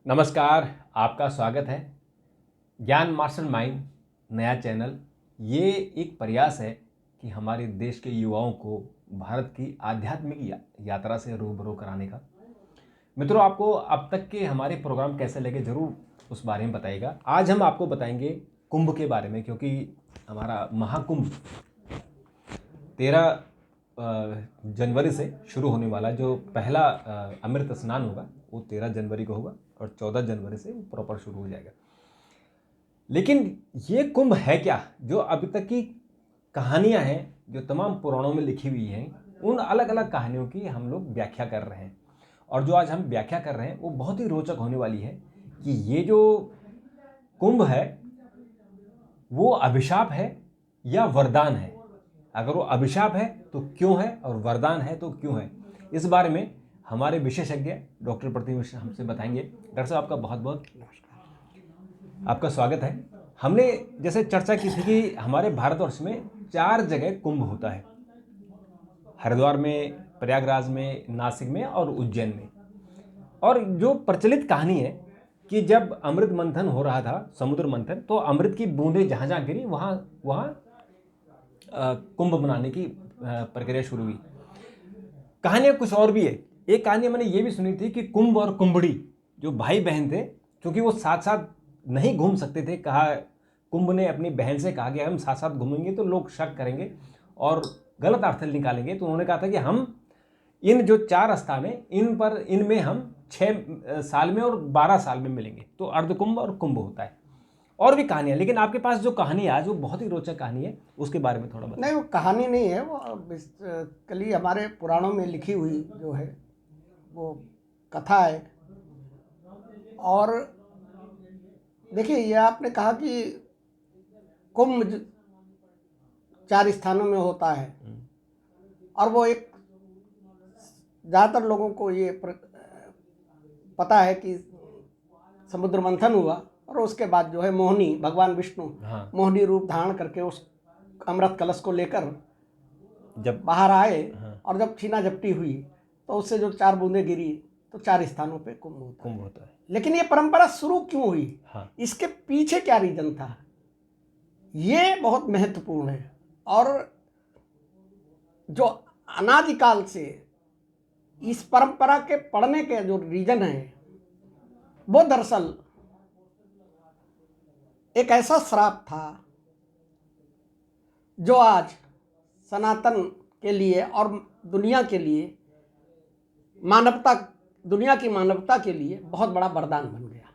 नमस्कार, आपका स्वागत है ज्ञान मास्टरमाइंड नया चैनल। ये एक प्रयास है कि हमारे देश के युवाओं को भारत की आध्यात्मिक यात्रा से रूबरू कराने का। मित्रों, आपको अब तक के हमारे प्रोग्राम कैसे लगे जरूर उस बारे में बताइएगा। आज हम आपको बताएंगे कुंभ के बारे में, क्योंकि हमारा महाकुंभ 13 जनवरी से शुरू होने वाला जो पहला अमृत स्नान होगा वो 13 जनवरी को होगा और 14 जनवरी से प्रॉपर शुरू हो जाएगा। लेकिन ये कुंभ है क्या? जो अभी तक की कहानियां हैं, जो तमाम पुराणों में लिखी हुई हैं, उन अलग अलग कहानियों की हम लोग व्याख्या कर रहे हैं। और जो आज हम व्याख्या कर रहे हैं वो बहुत ही रोचक होने वाली है कि ये जो कुंभ है वो अभिशाप है या वरदान है। अगर वो अभिशाप है तो क्यों है, और वरदान है तो क्यों है, इस बारे में हमारे विशेषज्ञ डॉक्टर प्रतिम मिश्र हमसे बताएंगे। डॉक्टर साहब, आपका बहुत बहुत आपका स्वागत है। हमने जैसे चर्चा की थी कि हमारे भारतवर्ष में 4 जगह कुंभ होता है, हरिद्वार में, प्रयागराज में, नासिक में और उज्जैन में। और जो प्रचलित कहानी है कि जब अमृत मंथन हो रहा था, समुद्र मंथन, तो अमृत की बूंदें जहाँ जहाँ गिरी वहाँ वहाँ कुंभ बनाने की प्रक्रिया शुरू हुई। कहानियाँ कुछ और भी है। एक कहानी मैंने ये भी सुनी थी कि कुंभ और कुंभड़ी जो भाई बहन थे, क्योंकि वो साथ साथ नहीं घूम सकते थे, कहा कुंभ ने अपनी बहन से कहा कि हम साथ साथ घूमेंगे तो लोग शक करेंगे और गलत अर्थ निकालेंगे। तो उन्होंने कहा था कि हम इन जो 4 स्थान है इनमें हम 6 साल में और 12 साल में मिलेंगे। तो अर्धकुंभ और कुंभ होता है। और भी कहानियां, लेकिन आपके पास जो कहानी है आज वो बहुत ही रोचक कहानी है, उसके बारे में थोड़ा बताइए। नहीं, वो कहानी नहीं है, वो बेसिकली हमारे पुराणों में लिखी हुई जो है वो कथा है। और देखिए, ये आपने कहा कि कुंभ 4 स्थानों में होता है और वो एक ज़्यादातर लोगों को ये पता है कि समुद्र मंथन हुआ और उसके बाद जो है मोहिनी, भगवान विष्णु मोहिनी रूप धारण करके उस अमृत कलश को लेकर जब बाहर आए और जब छीना झपटी हुई तो उससे जो 4 बूंदें गिरी तो 4 स्थानों पे कुंभ होता है। लेकिन ये परंपरा शुरू क्यों हुई, इसके पीछे क्या रीजन था, ये बहुत महत्वपूर्ण है। और जो अनादिकाल से इस परंपरा के पढ़ने के जो रीजन है वो दरअसल एक ऐसा श्राप था जो आज सनातन के लिए और दुनिया के लिए, दुनिया की मानवता के लिए बहुत बड़ा वरदान बन गया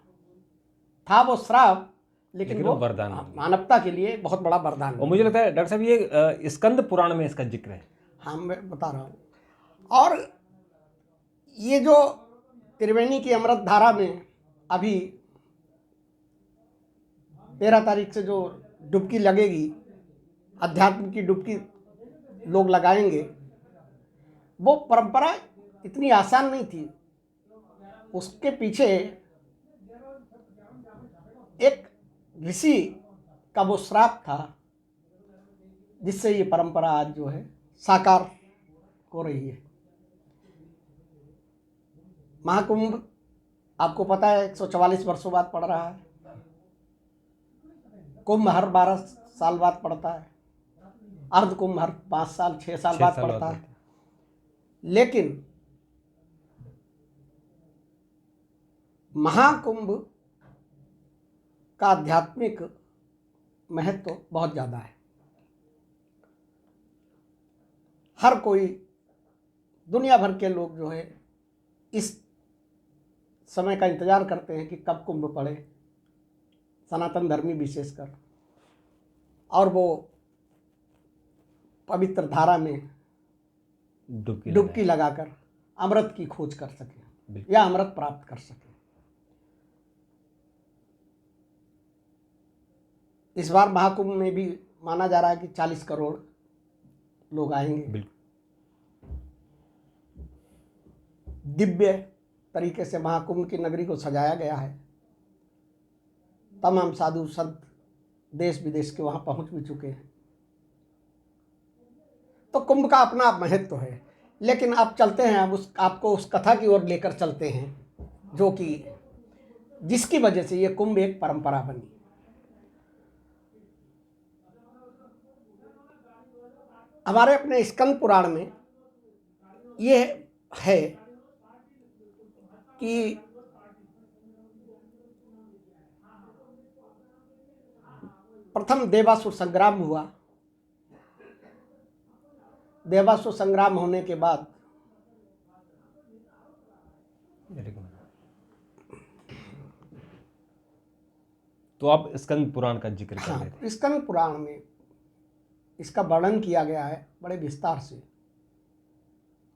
था। वो श्राप लेकिन वो वरदान, मानवता के लिए बहुत बड़ा वरदान। और मुझे लगता है डॉक्टर साहब ये स्कंद पुराण में इसका जिक्र है। हाँ, मैं बता रहा हूँ। और ये जो त्रिवेणी की अमृत धारा में अभी 13 तारीख से जो डुबकी लगेगी, अध्यात्म की डुबकी लोग लगाएंगे, वो परंपरा इतनी आसान नहीं थी। उसके पीछे एक ऋषि का वो श्राप था जिससे ये परंपरा आज जो है साकार हो रही है। महाकुंभ आपको पता है 144 वर्षों बाद पड़ रहा है। कुंभ हर 12 साल बाद पड़ता है, अर्धकुंभ हर 5 साल 6 साल बाद पड़ता है। लेकिन महाकुंभ का आध्यात्मिक महत्व बहुत ज़्यादा है। हर कोई, दुनिया भर के लोग जो है इस समय का इंतजार करते हैं कि कब कुंभ पड़े, सनातन धर्मी विशेषकर, और वो पवित्र धारा में डुबकी लगाकर अमृत की खोज कर सकें या अमृत प्राप्त कर सकें। इस बार महाकुंभ में भी माना जा रहा है कि 40 करोड़ लोग आएंगे। दिव्य तरीके से महाकुंभ की नगरी को सजाया गया है। तमाम साधु संत देश विदेश के वहां पहुंच भी चुके हैं। तो कुंभ का अपना महत्व है। लेकिन अब चलते हैं, अब आपको उस कथा की ओर लेकर चलते हैं जो कि जिसकी वजह से ये कुंभ एक परंपरा बनी। हमारे अपने स्कंद पुराण में ये है कि प्रथम देवासुर संग्राम हुआ। देवासुर संग्राम होने के बाद तो आप स्कंद पुराण का जिक्र कर रहे थे। स्कंद पुराण में इसका वर्णन किया गया है बड़े विस्तार से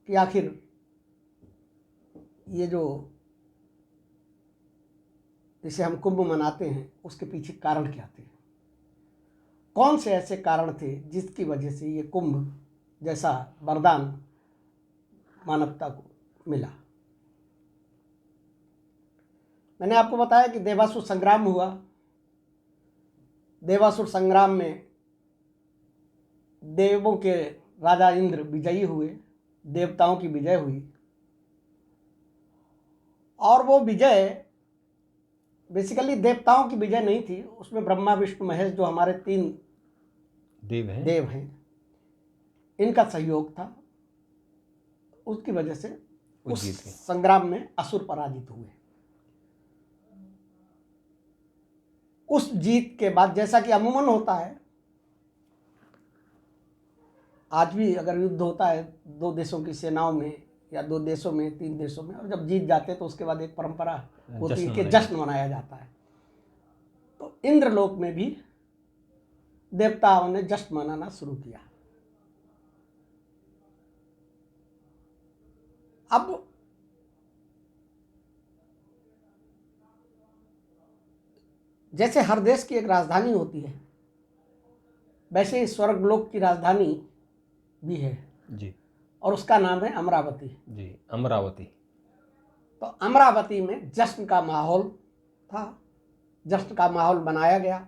कि आखिर ये जो जिसे हम कुंभ मनाते हैं उसके पीछे कारण क्या थे, कौन से ऐसे कारण थे जिसकी वजह से ये कुंभ जैसा वरदान मानवता को मिला। मैंने आपको बताया कि देवासुर संग्राम हुआ। देवासुर संग्राम में देवों के राजा इंद्र विजयी हुए, देवताओं की विजय हुई। और वो विजय बेसिकली देवताओं की विजय नहीं थी, उसमें ब्रह्मा विष्णु महेश जो हमारे 3 देव हैं इनका सहयोग था। उसकी वजह से उस संग्राम में असुर पराजित हुए। उस जीत के बाद जैसा कि अमूमन होता है, आज भी अगर युद्ध होता है 2 देशों की सेनाओं में या 2 देशों में 3 देशों में, और जब जीत जाते हैं तो उसके बाद एक परंपरा होती है कि जश्न मनाया जाता है। तो इंद्रलोक में भी देवताओं ने जश्न मनाना शुरू किया। अब जैसे हर देश की एक राजधानी होती है, वैसे ही स्वर्गलोक की राजधानी भी है जी, और उसका नाम है अमरावती। जी, अमरावती। तो अमरावती में जश्न का माहौल था, जश्न का माहौल बनाया गया।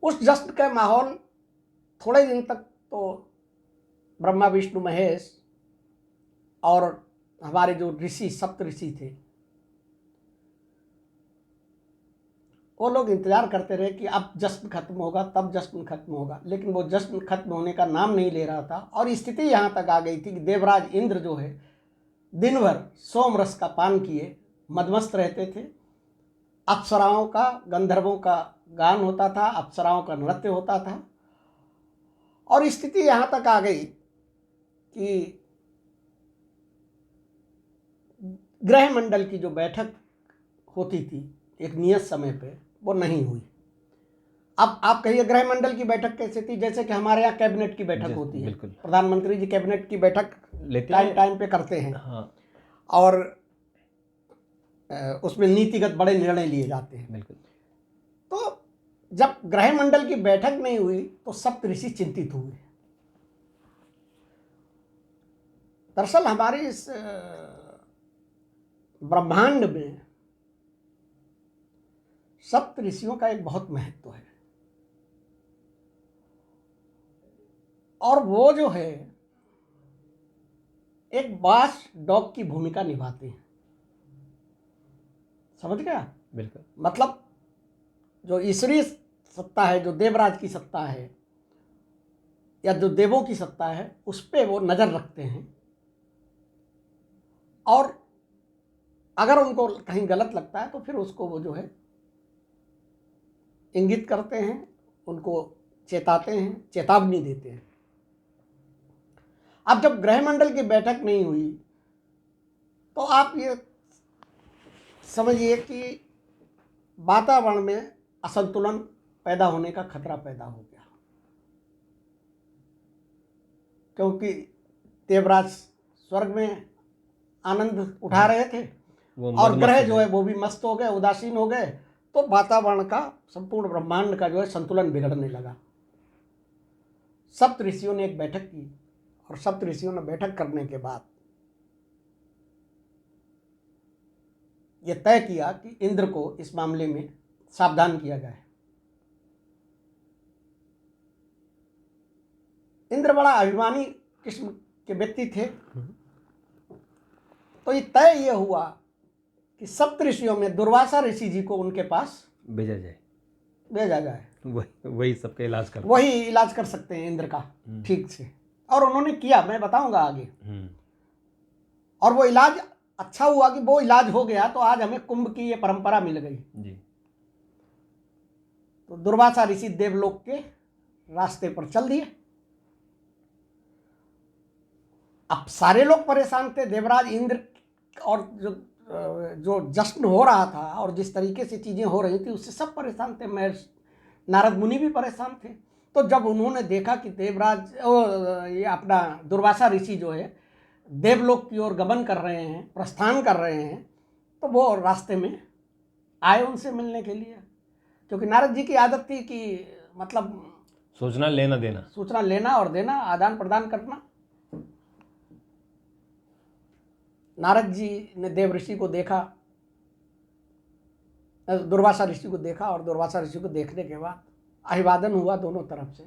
उस जश्न का माहौल थोड़े दिन तक तो ब्रह्मा विष्णु महेश और हमारे जो ऋषि सप्त ऋषि थे वो लोग इंतजार करते रहे कि अब जश्न खत्म होगा, तब जश्न खत्म होगा। लेकिन वो जश्न खत्म होने का नाम नहीं ले रहा था और स्थिति यहाँ तक आ गई थी कि देवराज इंद्र जो है दिन भर सोम रस का पान किए मदमस्त रहते थे। अप्सराओं का, गंधर्वों का गान होता था, अप्सराओं का नृत्य होता था। और स्थिति यहाँ तक आ गई कि ग्रह मंडल की जो बैठक होती थी एक नियत समय पे, वो नहीं हुई। अब आप कहिए ग्रह मंडल की बैठक कैसे थी? जैसे कि हमारे यहाँ कैबिनेट की बैठक होती है, प्रधानमंत्री जी कैबिनेट की बैठक टाइम पे करते हैं। हाँ। और उसमें नीतिगत बड़े निर्णय लिए जाते हैं। बिल्कुल। तो जब ग्रह मंडल की बैठक नहीं हुई तो सप्त ऋषि चिंतित हुए। दरअसल हमारे इस ब्रह्मांड में सप्त ऋषियों का एक बहुत महत्व है और वो जो है एक वॉच डॉग की भूमिका निभाते हैं। समझ गया? बिल्कुल। मतलब जो ईश्वरीय सत्ता है, जो देवराज की सत्ता है या जो देवों की सत्ता है, उस पे वो नजर रखते हैं और अगर उनको कहीं गलत लगता है तो फिर उसको वो जो है इंगित करते हैं, उनको चेताते हैं, चेतावनी देते हैं। अब जब ग्रह मंडल की बैठक नहीं हुई तो आप ये समझिए कि वातावरण में असंतुलन पैदा होने का खतरा पैदा हो गया, क्योंकि देवराज स्वर्ग में आनंद उठा रहे थे और ग्रह जो है वो भी मस्त हो गए, उदासीन हो गए। तो वातावरण का, संपूर्ण ब्रह्मांड का जो है संतुलन बिगड़ने लगा। सप्त ऋषियों ने एक बैठक की और सप्त ऋषियों ने बैठक करने के बाद यह तय किया कि इंद्र को इस मामले में सावधान किया जाए। इंद्र बड़ा अभिमानी किस्म के व्यक्ति थे। तो ये तय ये हुआ कि सप्तऋषियों में दुर्वासा ऋषि जी को उनके पास भेजा जाए, भेजा जाए, वही सबका इलाज कर। वही इलाज कर सकते हैं इंद्र का ठीक से। और उन्होंने किया, मैं बताऊंगा आगे। और वो इलाज अच्छा हुआ कि वो इलाज हो गया, तो आज हमें कुंभ की ये परंपरा मिल गई जी। तो दुर्वासा ऋषि देवलोक के रास्ते पर चल दिए। अब सारे लोग परेशान थे, देवराज इंद्र, और जो जश्न हो रहा था और जिस तरीके से चीजें हो रही थी उससे सब परेशान थे। मैं नारद मुनि भी परेशान थे। तो जब उन्होंने देखा कि देवराज ये अपना दुर्वासा ऋषि जो है देवलोक की ओर गमन कर रहे हैं, प्रस्थान कर रहे हैं, तो वो रास्ते में आए उनसे मिलने के लिए। क्योंकि नारद जी की आदत थी कि मतलब सूचना लेना देना, सूचना लेना और देना, आदान प्रदान करना। नारद जी ने देव ऋषि को देखा, दुर्वासा ऋषि को देखा, और दुर्वासा ऋषि को देखने के बाद अभिवादन हुआ दोनों तरफ से।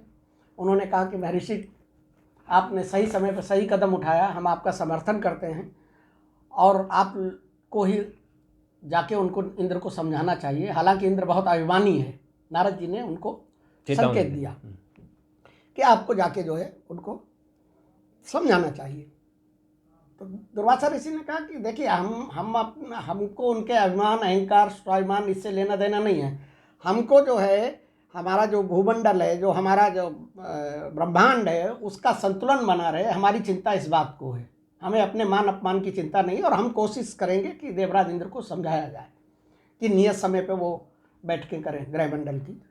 उन्होंने कहा कि महर्षि, आपने सही समय पर सही कदम उठाया, हम आपका समर्थन करते हैं, और आप को ही जाके उनको, इंद्र को समझाना चाहिए। हालांकि इंद्र बहुत अभिमानी है, नारद जी ने उनको संकेत दिया कि आपको जाके जो है उनको समझाना चाहिए। तो दुर्वासा ऋषि ने कहा कि देखिए, हमको उनके अभिमान, अहंकार, स्वाभिमान इससे लेना देना नहीं है। हमको जो है हमारा जो भूमंडल है, जो हमारा जो ब्रह्मांड है, उसका संतुलन बना रहे, हमारी चिंता इस बात को है। हमें अपने मान अपमान की चिंता नहीं, और हम कोशिश करेंगे कि देवराज इंद्र को समझाया जाए कि नियत समय पे वो बैठकें करें ग्रहमंडल की।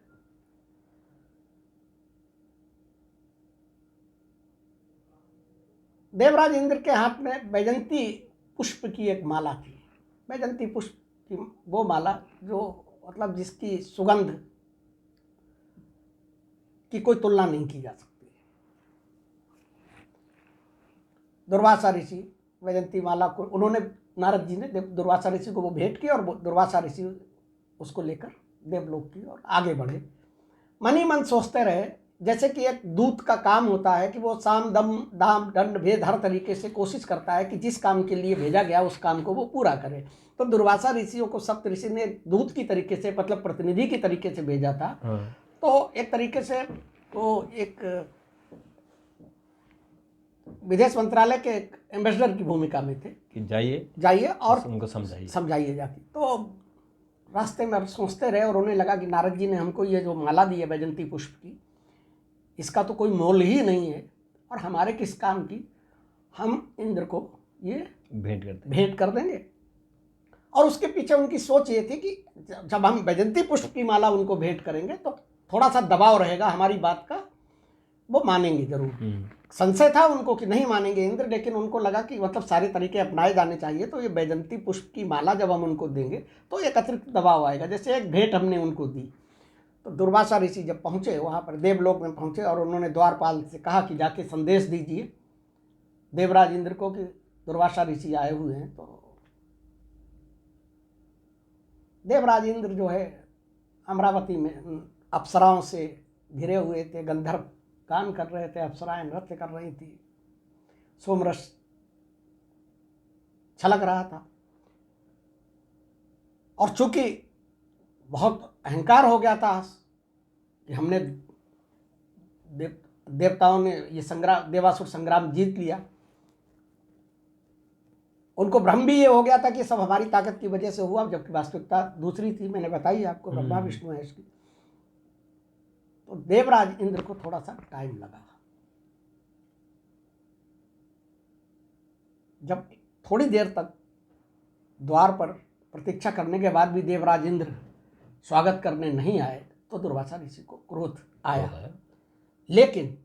देवराज इंद्र के हाथ में बैजंती पुष्प की एक माला थी। बैजंती पुष्प की वो माला जो मतलब जिसकी सुगंध की कोई तुलना नहीं की जा सकती। दुर्वासा ऋषि बैजंती माला को, उन्होंने, नारद जी ने दुर्वासा ऋषि को वो भेंट की, और दुर्वासा ऋषि उसको लेकर देवलोक की और आगे बढ़े। मन ही मन सोचते रहे, जैसे कि एक दूत का काम होता है कि वो साम दम दाम दंड भेद हर तरीके से कोशिश करता है कि जिस काम के लिए भेजा गया उस काम को वो पूरा करे। तो दुर्वासा ऋषियों को सप्त ऋषि ने दूत की तरीके से, मतलब प्रतिनिधि की तरीके से भेजा था। तो एक तरीके से वो एक विदेश मंत्रालय के एक एम्बेसडर की भूमिका में थे कि जाइए और उनको समझाइए जाके। तो रास्ते में सोचते रहे, और उन्हें लगा कि नारद जी ने हमको ये जो माला दी है बैजंती पुष्प की, इसका तो कोई मोल ही नहीं है, और हमारे किस काम की, हम इंद्र को ये भेंट कर देंगे। और उसके पीछे उनकी सोच ये थी कि जब हम बैजंती पुष्प की माला उनको भेंट करेंगे तो थोड़ा सा दबाव रहेगा हमारी बात का, वो मानेंगे जरूर। संशय था उनको कि नहीं मानेंगे इंद्र, लेकिन उनको लगा कि मतलब सारे तरीके अपनाए जाने चाहिए। तो ये बैजंती पुष्प की माला जब हम उनको देंगे तो एक अतिरिक्त दबाव आएगा, जैसे एक भेंट हमने उनको दी। तो दुर्वासा ऋषि जब पहुँचे वहाँ पर, देवलोक में पहुँचे, और उन्होंने द्वारपाल से कहा कि जाके संदेश दीजिए देवराज इंद्र को कि दुर्वासा ऋषि आए हुए हैं। तो देवराज इंद्र जो है अमरावती में अप्सराओं से घिरे हुए थे, गंधर्व गान कर रहे थे, अप्सराएं नृत्य कर रही थी, सोमरस छलक रहा था। और चूंकि बहुत अहंकार हो गया था कि हमने देवताओं ने ये संग्राम, देवासुर संग्राम जीत लिया, उनको भ्रम भी ये हो गया था कि सब हमारी ताकत की वजह से हुआ, जबकि वास्तविकता दूसरी थी। मैंने बताई आपको, ब्रह्मा विष्णु है इसकी। तो देवराज इंद्र को थोड़ा सा टाइम लगा। जब थोड़ी देर तक द्वार पर प्रतीक्षा करने के बाद भी देवराज इंद्र स्वागत करने नहीं आए, तो दुर्वासा ऋषि को क्रोध आया। लेकिन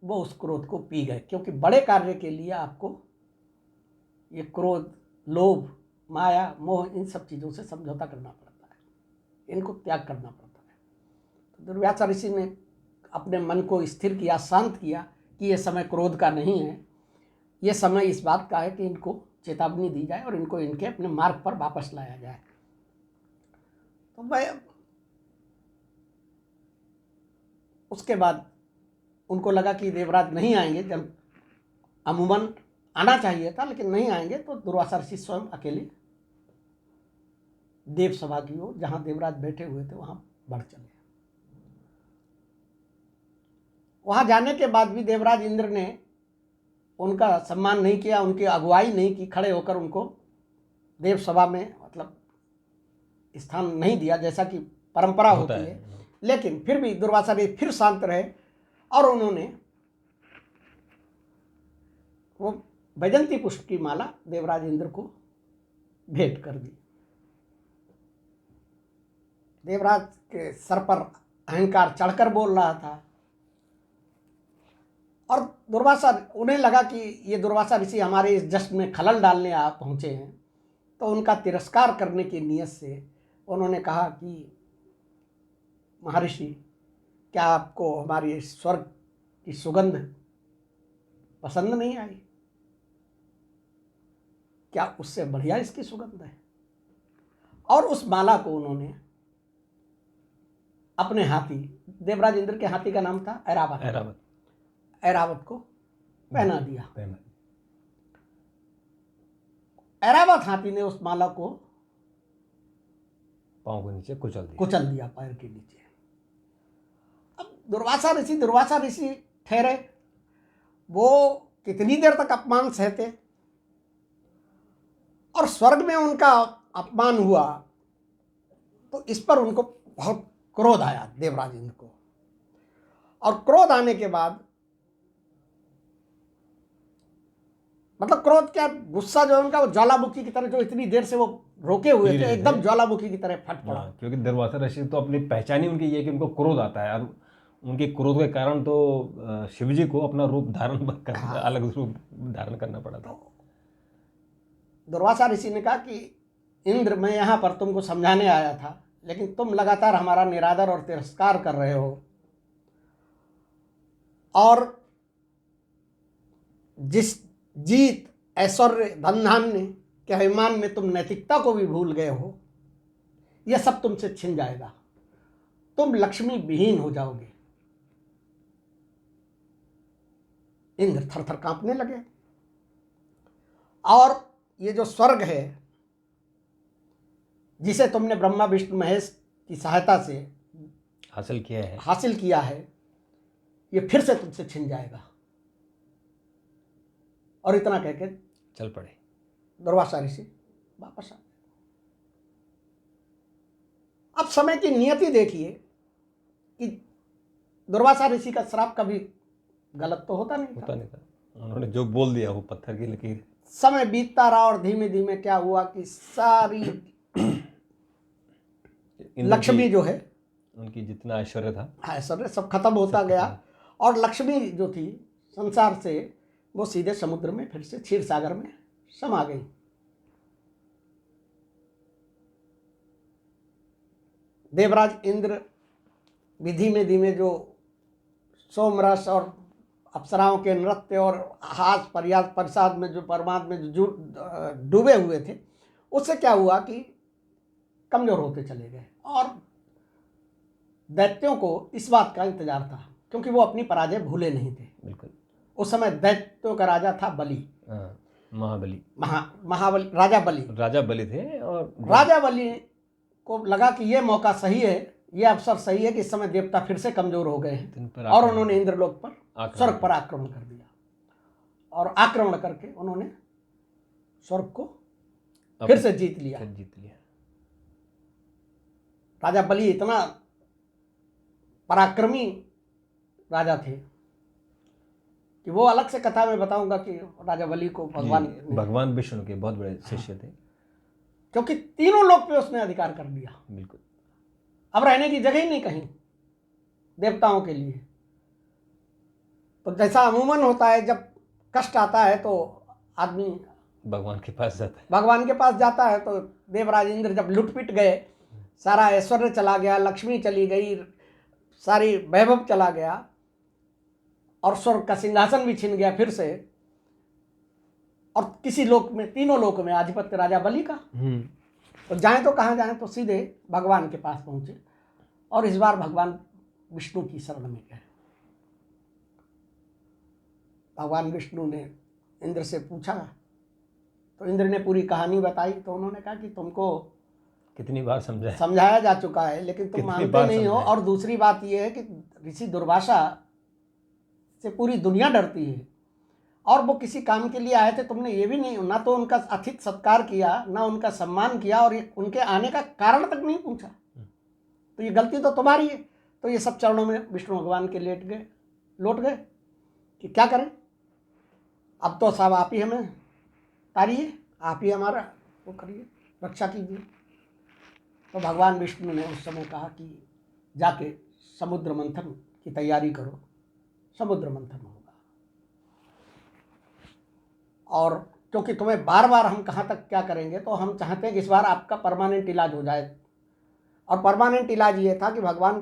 वो उस क्रोध को पी गए, क्योंकि बड़े कार्य के लिए आपको ये क्रोध, लोभ, माया, मोह, इन सब चीज़ों से समझौता करना पड़ता है, इनको त्याग करना पड़ता है। तो दुर्वासा ऋषि ने अपने मन को स्थिर किया, शांत किया कि ये समय क्रोध का नहीं है, ये समय इस बात का है कि इनको चेतावनी दी जाए और इनको इनके अपने मार्ग पर वापस लाया जाए। तो मैं उसके बाद उनको लगा कि देवराज नहीं आएंगे, जब अमूमन आना चाहिए था लेकिन नहीं आएंगे, तो दुर्वासा ऋषि स्वयं अकेले देव सभा की ओर, जहाँ देवराज बैठे हुए थे वहाँ बढ़ चले। वहाँ जाने के बाद भी देवराज इंद्र ने उनका सम्मान नहीं किया, उनकी अगुवाई नहीं की, खड़े होकर उनको देव सभा में मतलब स्थान नहीं दिया जैसा कि परंपरा होती है। लेकिन फिर भी दुर्वासा ऋषि फिर शांत रहे और उन्होंने वो वैजंती पुष्प की माला देवराज इंद्र को भेंट कर दी। देवराज के सर पर अहंकार चढ़कर बोल रहा था और दुर्वासा, उन्हें लगा कि ये दुर्वासा ऋषि हमारे इस जश्न में खलल डालने आ पहुँचे हैं, तो उनका तिरस्कार करने की नीयत से उन्होंने कहा कि महर्षि, क्या आपको हमारी स्वर्ग की सुगंध पसंद नहीं आई? क्या उससे बढ़िया इसकी सुगंध है? और उस माला को उन्होंने अपने हाथी, देवराज इंद्र के हाथी का नाम था ऐरावत, ऐरावत को पहना दिया। ऐरावत हाथी ने उस माला को पाँव के नीचे कुचल दिया पैर के नीचे। अब दुर्वासा ऋषि ठहरे, वो कितनी देर तक अपमान सहते, और स्वर्ग में उनका अपमान हुआ तो इस पर उनको बहुत क्रोध आया देवराज इंद्र को। और क्रोध आने के बाद, मतलब क्रोध क्या, गुस्सा जो है उनका, वो ज्वालामुखी की तरह, जो इतनी देर से वो रोके हुए थे, एकदम ज्वालामुखी की तरह फट पड़ा। क्योंकि दुर्वासा ऋषि तो अपनी पहचान ही उनकी ये कि उनको क्रोध आता है, और उनके क्रोध के कारण तो शिवजी को अपना रूप धारण करना, अलग रूप धारण करना पड़ा था। दुर्वासा ऋषि ने कहा कि इंद्र, मैं यहाँ पर तुमको समझाने आया था, लेकिन तुम लगातार हमारा निरादर और तिरस्कार कर रहे हो, और जिस जीत, ऐश्वर्य, धन धान्य के अभिमान में तुम नैतिकता को भी भूल गए हो, यह सब तुमसे छिन जाएगा, तुम लक्ष्मी विहीन हो जाओगे। इंद्र थर थर कांपने लगे। और ये जो स्वर्ग है, जिसे तुमने ब्रह्मा विष्णु महेश की सहायता से हासिल किया है, ये फिर से तुमसे छिन जाएगा। और इतना कहकर चल पड़े दुर्वासा ऋषि वापस आ गए। अब समय की नियति देखिए कि दुर्वासा ऋषि का श्राप कभी गलत तो होता नहीं था। उन्होंने जो बोल दिया वो पत्थर की लकीर। समय बीतता रहा और धीमे धीमे क्या हुआ कि सारी लक्ष्मी जो है, उनकी जितना ऐश्वर्य था, ऐश्वर्य सब खत्म होता गया, और लक्ष्मी जो थी संसार से, वो सीधे समुद्र में फिर से क्षीर सागर में समा गई। देवराज इंद्र भी धीमे धीमे जो सोमरस और अप्सराओं के नृत्य और हास प्रसाद में जो परमाद में जो डूबे हुए थे, उससे क्या हुआ कि कमजोर होते चले गए। और दैत्यों को इस बात का इंतजार था, क्योंकि वो अपनी पराजय भूले नहीं थे। बिल्कुल। उस समय दैत्यों का राजा था बलि, महाबली, राजा बलि थे। और राजा बलि को लगा कि ये मौका सही है, ये अवसर सही है कि इस समय देवता फिर से कमजोर हो गए हैं, और उन्होंने इंद्रलोक पर, स्वर्ग पर आक्रमण कर दिया। और आक्रमण करके उन्होंने स्वर्ग को फिर से जीत लिया। राजा बलि इतना पराक्रमी राजा थे कि वो अलग से कथा में बताऊंगा कि राजा बलि को भगवान विष्णु के बहुत बड़े शिष्य थे, क्योंकि तीनों लोक पे उसने अधिकार कर दिया। बिल्कुल। अब रहने की जगह ही नहीं कहीं देवताओं के लिए। तो जैसा अमूमन होता है, जब कष्ट आता है तो आदमी भगवान के पास जाता है। तो देवराज इंद्र जब लुटपिट गए, सारा ऐश्वर्य चला गया, लक्ष्मी चली गई, सारी वैभव चला गया, और स्वर्ग का सिंहासन भी छिन गया फिर से, और किसी लोक में, तीनों लोक में आधिपत्य राजा बलि का। तो जाएं तो कहाँ जाएं, तो सीधे भगवान के पास पहुंचे, और इस बार भगवान विष्णु की शरण में गए। भगवान विष्णु ने इंद्र से पूछा, तो इंद्र ने पूरी कहानी बताई। तो उन्होंने कहा कि तुमको कितनी बार समझाया समझाया जा चुका है, लेकिन तुम कितनी मानते बार नहीं हो। समझाया। और दूसरी बात यह है कि ऋषि दुर्वासा से पूरी दुनिया डरती है, और वो किसी काम के लिए आए थे, तुमने ये भी नहीं, ना तो उनका अतिथि सत्कार किया, ना उनका सम्मान किया, और उनके आने का कारण तक नहीं पूछा। तो ये गलती तो तुम्हारी है। तो ये सब चरणों में विष्णु भगवान के लौट गए कि क्या करें, अब तो सब आप ही हमें तारिए, आप ही हमारा वो करिए, रक्षा कीजिए। तो भगवान विष्णु ने उस समय कहा कि जाके समुद्र मंथन की तैयारी करो, समुद्र मंथन होगा। और क्योंकि तुम्हें बार बार हम कहाँ तक क्या करेंगे, तो हम चाहते हैं कि इस बार आपका परमानेंट इलाज हो जाए। और परमानेंट इलाज ये था कि भगवान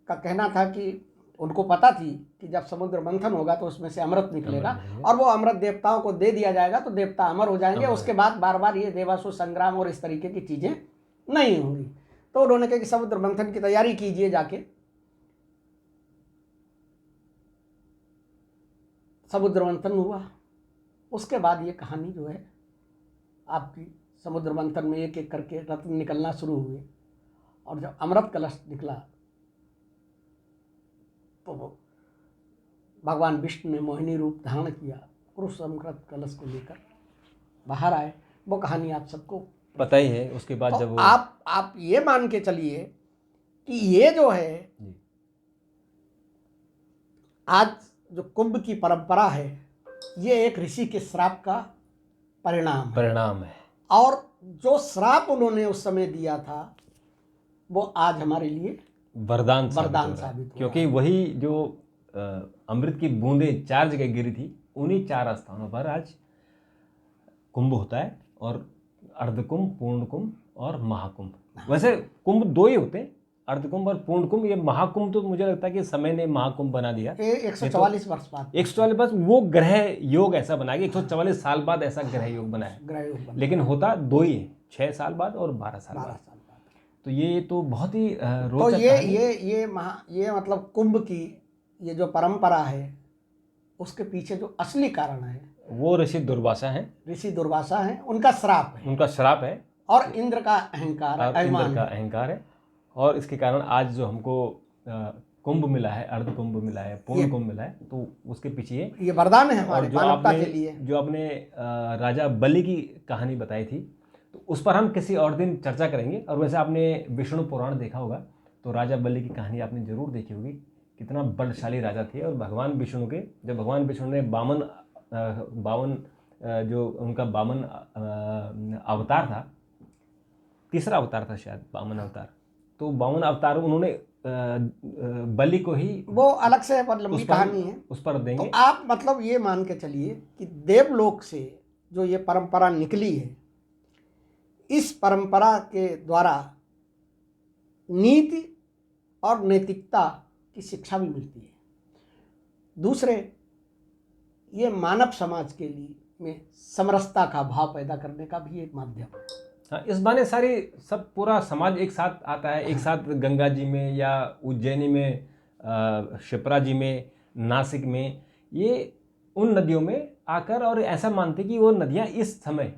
का कहना था कि उनको पता थी कि जब समुद्र मंथन होगा तो उसमें से अमृत निकलेगा, और वो अमृत देवताओं को दे दिया जाएगा, तो देवता अमर हो जाएंगे। उसके बाद बार बार ये देवासुर संग्राम और इस तरीके की चीज़ें नहीं होंगी। तो उन्होंने कहा कि समुद्र मंथन की तैयारी कीजिए जाके। समुद्र मंथन हुआ। उसके बाद ये कहानी जो है आपकी, समुद्र मंथन में एक एक करके रत्न निकलना शुरू हुए, और जब अमृत कलश निकला तो भगवान विष्णु ने मोहिनी रूप धारण किया और उस अमृत कलश को लेकर बाहर आए। वो कहानी आप सबको पता ही है। उसके बाद तो जब वो आप ये मान के चलिए कि ये जो है जी, आज जो कुंभ की परंपरा है, ये एक ऋषि के श्राप का परिणाम है। और जो श्राप उन्होंने उस समय दिया था वो आज हमारे लिए वरदान वरदान साबित हो रहा है। साबित हो क्योंकि वही जो अमृत की बूंदें 4 जगह गिरी थी, उन्हीं 4 स्थानों पर आज कुंभ होता है। और अर्धकुंभ, पूर्ण कुंभ और महाकुंभ। वैसे कुंभ 2 ही होते हैं, अर्धकुंभ और पूर्ण कुंभ। ये महाकुंभ तो मुझे लगता है कि समय ने महाकुंभ बना दिया। 144 वर्ष बाद 144 बस वो ग्रह योग ऐसा बना कि 144 साल बाद ऐसा ग्रह योग बना है। ग्रह योग बना। लेकिन होता 2 ही है, 6 साल बाद और 12 साल 12 बाद। साल बाद। तो ये तो बहुत ही तो रोचक कहानी। ये मतलब कुंभ की ये जो परंपरा है, उसके पीछे जो असली कारण है वो ऋषि दुर्वासा हैं। ऋषि दुर्वासा हैं, उनका श्राप है, उनका श्राप है और इंद्र का अहंकार, और अभिमान इंद्र का है। अहंकार है। और इसके कारण आज जो हमको कुंभ मिला है, अर्ध कुंभ मिला है, पूर्ण कुंभ मिला है, तो उसके पीछे ये वरदान है और हमारे जो मानवता के आपने लिए। जो आपने राजा बलि की कहानी बताई थी, तो उस पर हम किसी और दिन चर्चा करेंगे। और वैसे आपने विष्णु पुराण देखा होगा, तो राजा बलि की कहानी आपने जरूर देखी होगी। कितना बलशाली राजा थे। और भगवान विष्णु के, जब भगवान विष्णु ने बावन जो उनका बामन अवतार था, तीसरा अवतार था शायद बामन अवतार, तो बामन अवतार उन्होंने बलि को ही वो अलग से पर लंबी कहानी है, उस पर देंगे। तो आप मतलब ये मान के चलिए कि देवलोक से जो ये परंपरा निकली है, इस परंपरा के द्वारा नीति और नैतिकता की शिक्षा भी मिलती है। दूसरे, ये मानव समाज के लिए में समरसता का भाव पैदा करने का भी एक माध्यम है। हाँ, इस बहाने सब पूरा समाज एक साथ आता है, एक साथ गंगा जी में या उज्जैनी में, शिप्रा जी में, नासिक में, ये उन नदियों में आकर और ऐसा मानते कि वो नदियाँ इस समय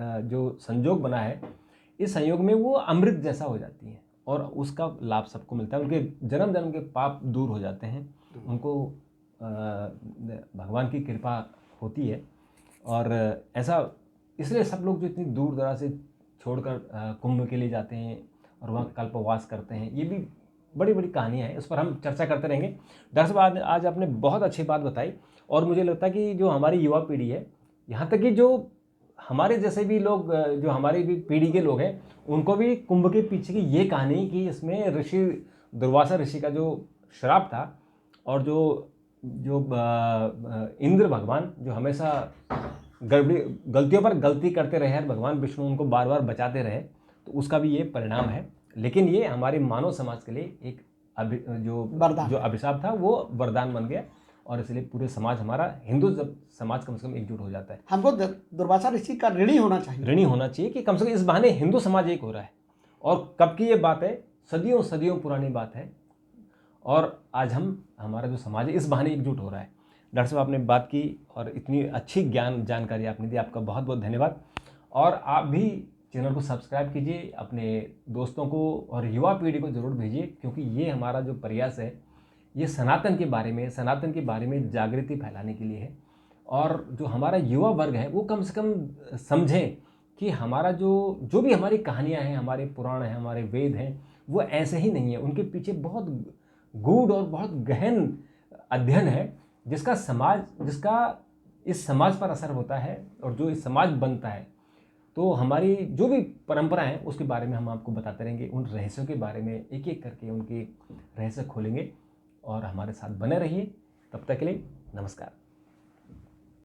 जो संयोग बना है, इस संयोग में वो अमृत जैसा हो जाती हैं और उसका लाभ सबको मिलता है। उनके जन्म जन्म के पाप दूर हो जाते हैं, उनको भगवान की कृपा होती है। और ऐसा इसलिए सब लोग जो इतनी दूर दराज से छोड़कर कुंभ के लिए जाते हैं और वहाँ कल्पवास करते हैं, ये भी बड़ी बड़ी कहानियाँ हैं। उस पर हम चर्चा करते रहेंगे। दरअसल आज आपने बहुत अच्छी बात बताई। और मुझे लगता है कि जो हमारी युवा पीढ़ी है, यहाँ तक कि जो हमारे जैसे भी लोग, जो हमारी भी पीढ़ी के लोग हैं, उनको भी कुंभ के पीछे की ये कहानी कि इसमें दुर्वासा ऋषि का जो श्राप था, और जो इंद्र भगवान जो हमेशा गलतियों पर गलती करते रहे और भगवान विष्णु उनको बार बार बचाते रहे, तो उसका भी ये परिणाम है। लेकिन ये हमारे मानव समाज के लिए एक जो अभिशाप था वो वरदान बन गया। और इसलिए पूरे समाज, हमारा हिंदू समाज कम से कम एकजुट हो जाता है। हमको दुर्वासा ऋषि का ऋणी होना चाहिए कि कम से कम इस बहाने हिंदू समाज एक हो रहा है। और कब की ये बात है, सदियों सदियों पुरानी बात है। और आज हमारा जो समाज है इस बहाने एकजुट हो रहा है। डॉक्टर साहब, आपने बात की और इतनी अच्छी जानकारी आपने दी, आपका बहुत बहुत धन्यवाद। और आप भी चैनल को सब्सक्राइब कीजिए, अपने दोस्तों को और युवा पीढ़ी को ज़रूर भेजिए, क्योंकि ये हमारा जो प्रयास है ये सनातन के बारे में जागृति फैलाने के लिए है। और जो हमारा युवा वर्ग है वो कम से कम समझें कि हमारा जो भी हमारी कहानियाँ हैं, हमारे पुराण हैं, हमारे वेद हैं, वो ऐसे ही नहीं है। उनके पीछे बहुत गूढ़ और बहुत गहन अध्ययन है जिसका इस समाज पर असर होता है और जो इस समाज बनता है। तो हमारी जो भी परंपरा है उसके बारे में हम आपको बताते रहेंगे, उन रहस्यों के बारे में एक एक करके उनके रहस्य खोलेंगे। और हमारे साथ बने रहिए। तब तक के लिए नमस्कार।